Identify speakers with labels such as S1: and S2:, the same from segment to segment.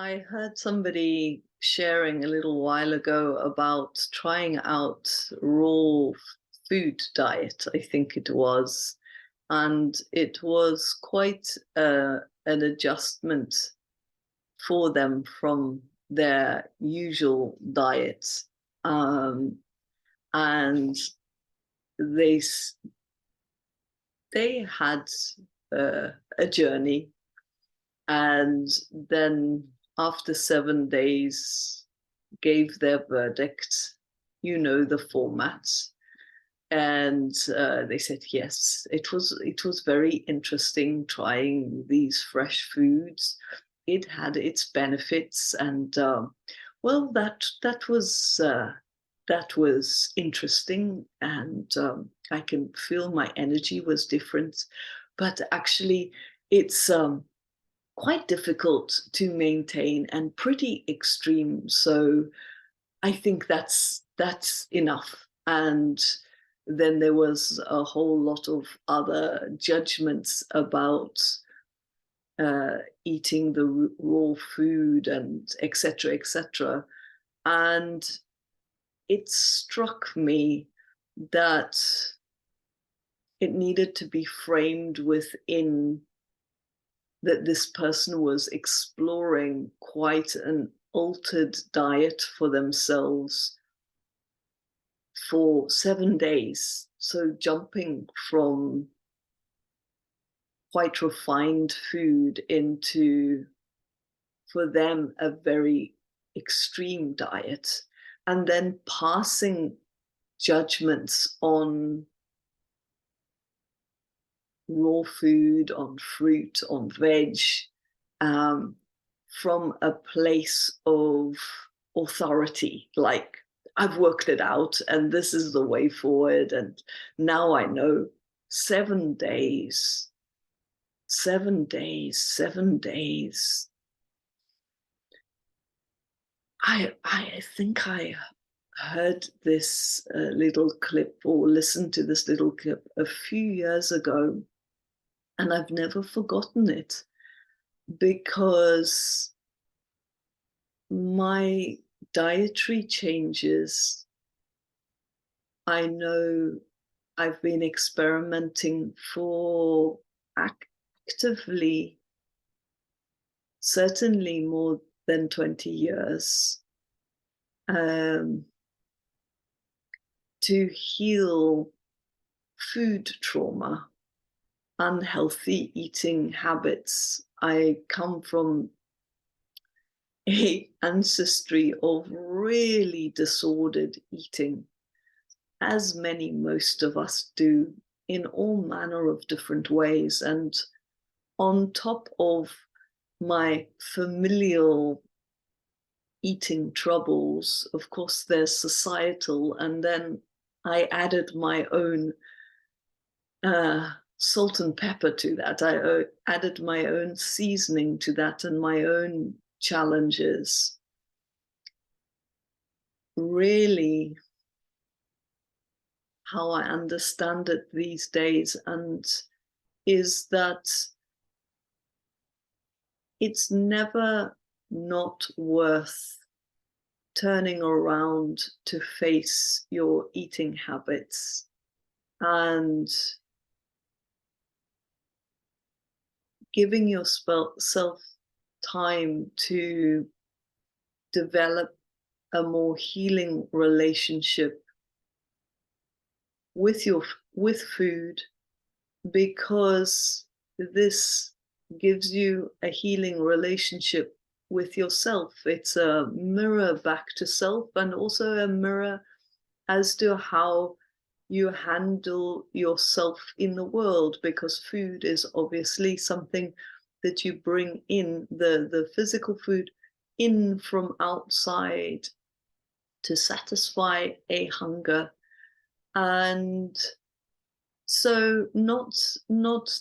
S1: I heard somebody sharing a little while ago about trying out raw food diet, I think it was, and it was quite an adjustment for them from their usual diet. Um, and they they had a journey, and then after 7 days gave their verdict. You know the format. And they said yes, it was very interesting trying these fresh foods. It had its benefits, and well, that was interesting, and I can feel my energy was different. But actually, it's quite difficult to maintain and pretty extreme. So I think that's enough. And then there was a whole lot of other judgments about eating the raw food and etc. etc. And it struck me that it needed to be framed within that this person was exploring quite an altered diet for themselves for 7 days. So jumping from quite refined food into, for them, a very extreme diet, and then passing judgments on raw food, on fruit, on veg, um, from a place of authority, like I've worked it out and this is the way forward. And now I know 7 days, 7 days, 7 days. I think I heard this little clip, or listened to this little clip a few years ago, and I've never forgotten it, because my dietary changes, I know I've been experimenting for actively, certainly more than 20 years, um, to heal food trauma, unhealthy eating habits. I come from a ancestry of really disordered eating, as most of us do, in all manner of different ways. And on top of my familial eating troubles, of course, there's societal, and then I added my own salt and pepper to that. I added my own seasoning to that, and my own challenges. Really, how I understand it these days, and is that it's never not worth turning around to face your eating habits and giving yourself time to develop a more healing relationship with food, because this gives you a healing relationship with yourself. It's a mirror back to self, and also a mirror as to how you handle yourself in the world, because food is obviously something that you bring in, the physical food, in from outside to satisfy a hunger. And so not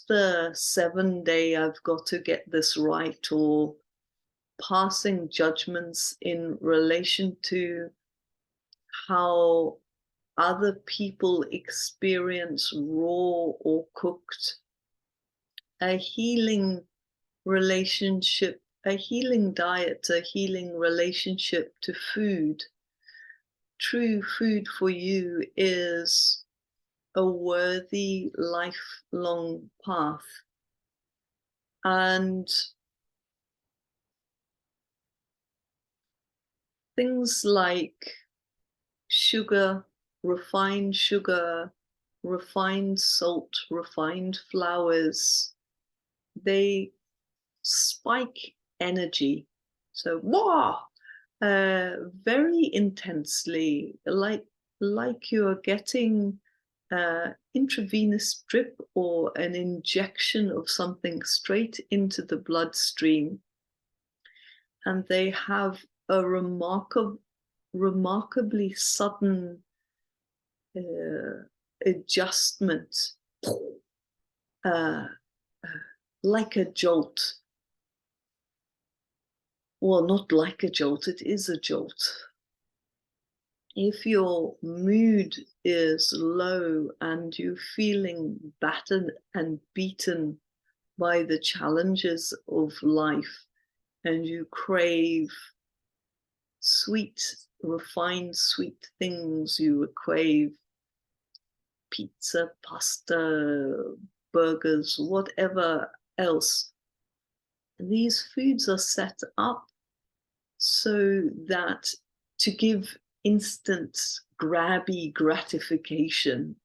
S1: the 7 day I've got to get this right, or passing judgments in relation to how other people experience raw or cooked. A healing relationship, a healing diet, a healing relationship to food. True food for you is a worthy lifelong path. And things like sugar, refined salt, refined flours, they spike energy. So, wow, very intensely, like you're getting intravenous drip or an injection of something straight into the bloodstream. And they have a remarkably sudden adjustment, like a jolt. Well, not like a jolt, it is a jolt. If your mood is low and you're feeling battered and beaten by the challenges of life, and you crave sweet, refined sweet things, you crave pizza, pasta, burgers, whatever else, these foods are set up so that to give instant grabby gratification.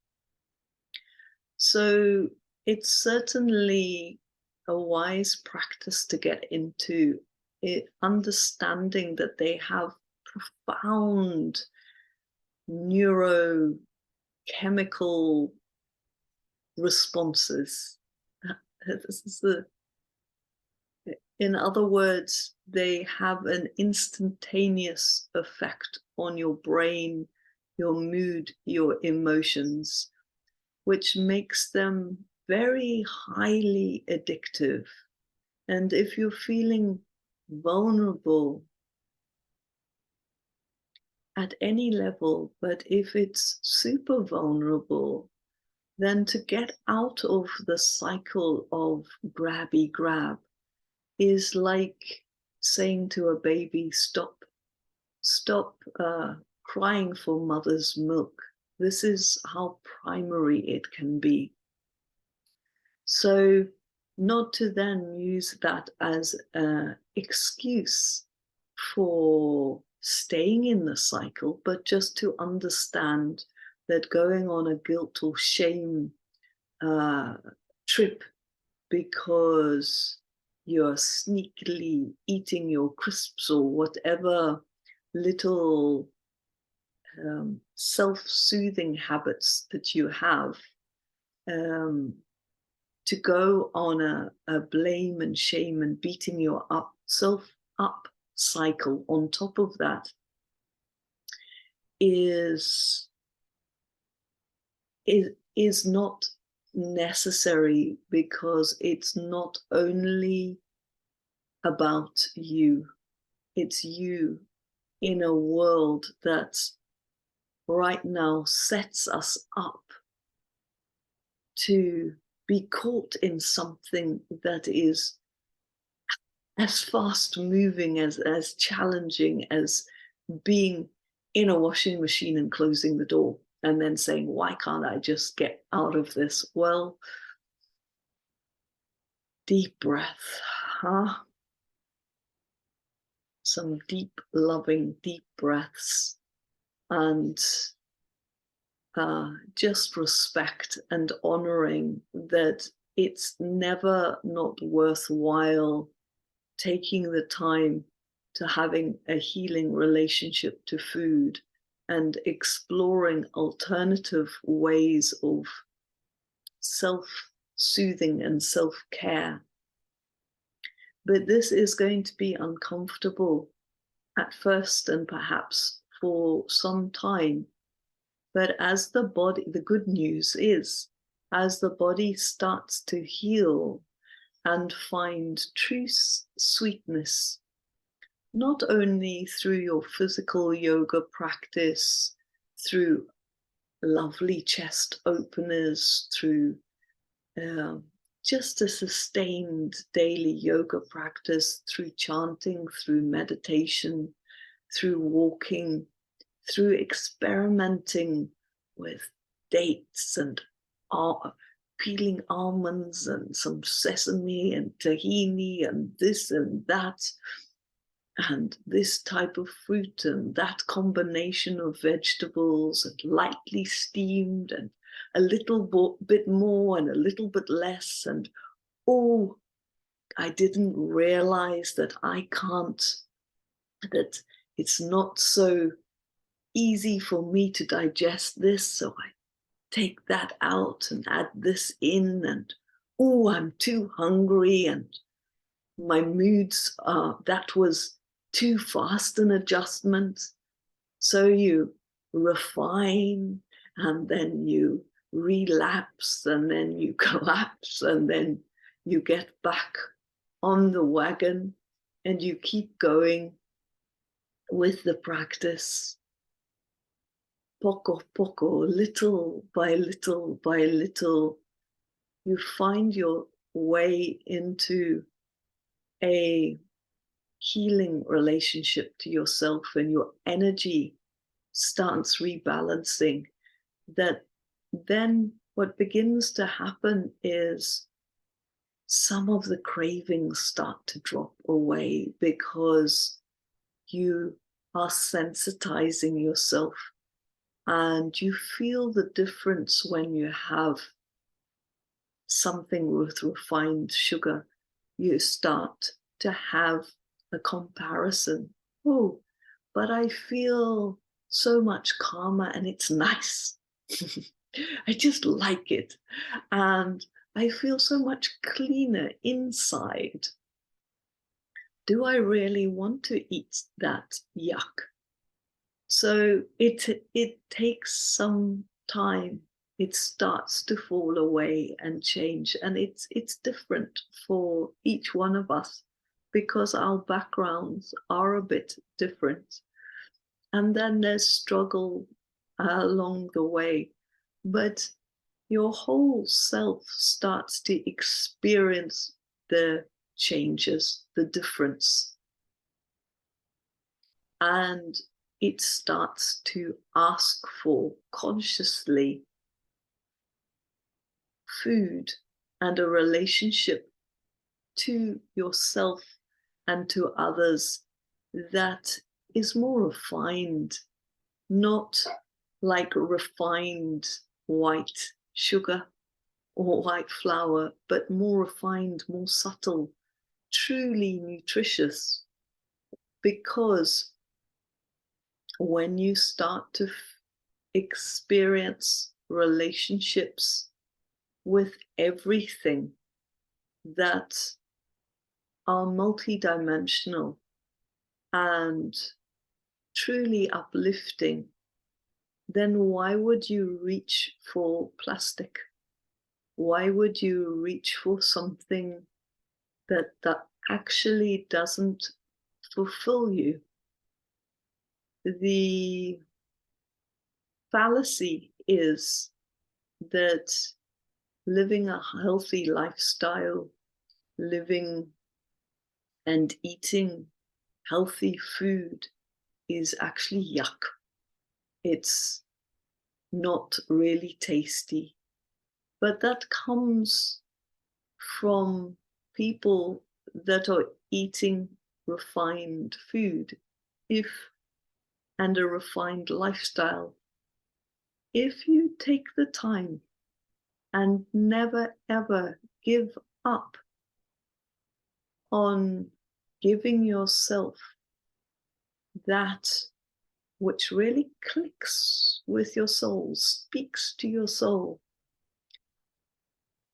S1: So it's certainly a wise practice to get into it, understanding that they have profound neurochemical responses. This is in other words, they have an instantaneous effect on your brain, your mood, your emotions, which makes them very highly addictive. And if you're feeling vulnerable at any level, but if it's super vulnerable, then to get out of the cycle of grabby grab is like saying to a baby, stop crying for mother's milk. This is how primary it can be. So not to then use that as an excuse for staying in the cycle, but just to understand that going on a guilt or shame trip because you're sneakily eating your crisps or whatever little self-soothing habits that you have, to go on a blame and shame and beating your self up cycle on top of that is not necessary, because it's not only about you, it's you in a world that right now sets us up to be caught in something that is as fast moving, as challenging as being in a washing machine and closing the door and then saying, why can't I just get out of this? Well, deep breath, huh? Some deep, loving, deep breaths, and just respect and honoring that it's never not worthwhile taking the time to having a healing relationship to food and exploring alternative ways of self-soothing and self-care. But this is going to be uncomfortable at first and perhaps for some time. But as the body, the good news is, as the body starts to heal and find true sweetness, not only through your physical yoga practice, through lovely chest openers, through just a sustained daily yoga practice through chanting, through meditation, through walking, through experimenting with dates and peeling almonds and some sesame and tahini and this and that, and this type of fruit and that combination of vegetables, and lightly steamed and a little bit more and a little bit less. And oh, I didn't realize that that it's not so easy for me to digest this. So I take that out and add this in, and oh, I'm too hungry, and my moods are, that was too fast an adjustment. So you refine, and then you relapse, and then you collapse, and then you get back on the wagon, and you keep going with the practice. Poco poco, little by little by little, you find your way into a healing relationship to yourself, and your energy starts rebalancing. That then what begins to happen is some of the cravings start to drop away, because you are sensitizing yourself, and you feel the difference when you have something with refined sugar. You start to have a comparison. Oh, but I feel so much calmer and it's nice. I just like it. And I feel so much cleaner inside. Do I really want to eat that yuck? So it takes some time. It starts to fall away and change, and it's different for each one of us, because our backgrounds are a bit different. And then there's struggle along the way, but your whole self starts to experience the changes, the difference, and it starts to ask for consciously food and a relationship to yourself and to others that is more refined, not like refined white sugar or white flour, but more refined, more subtle, truly nutritious. Because when you start to experience relationships with everything that are multidimensional and truly uplifting, then why would you reach for plastic? Why would you reach for something that actually doesn't fulfill you? The fallacy is that living a healthy lifestyle, living and eating healthy food is actually yuck. It's not really tasty. But that comes from people that are eating refined food, and a refined lifestyle. If you take the time and never ever give up on giving yourself that which really clicks with your soul, speaks to your soul,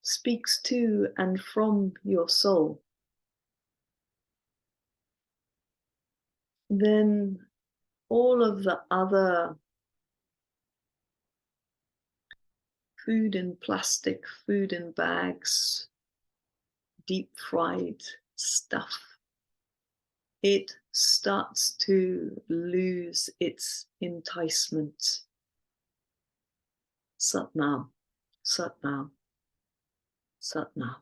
S1: speaks to and from your soul, then all of the other food in plastic, food in bags, deep fried stuff, it starts to lose its enticement. Sat Nam, Sat Nam, Sat Nam.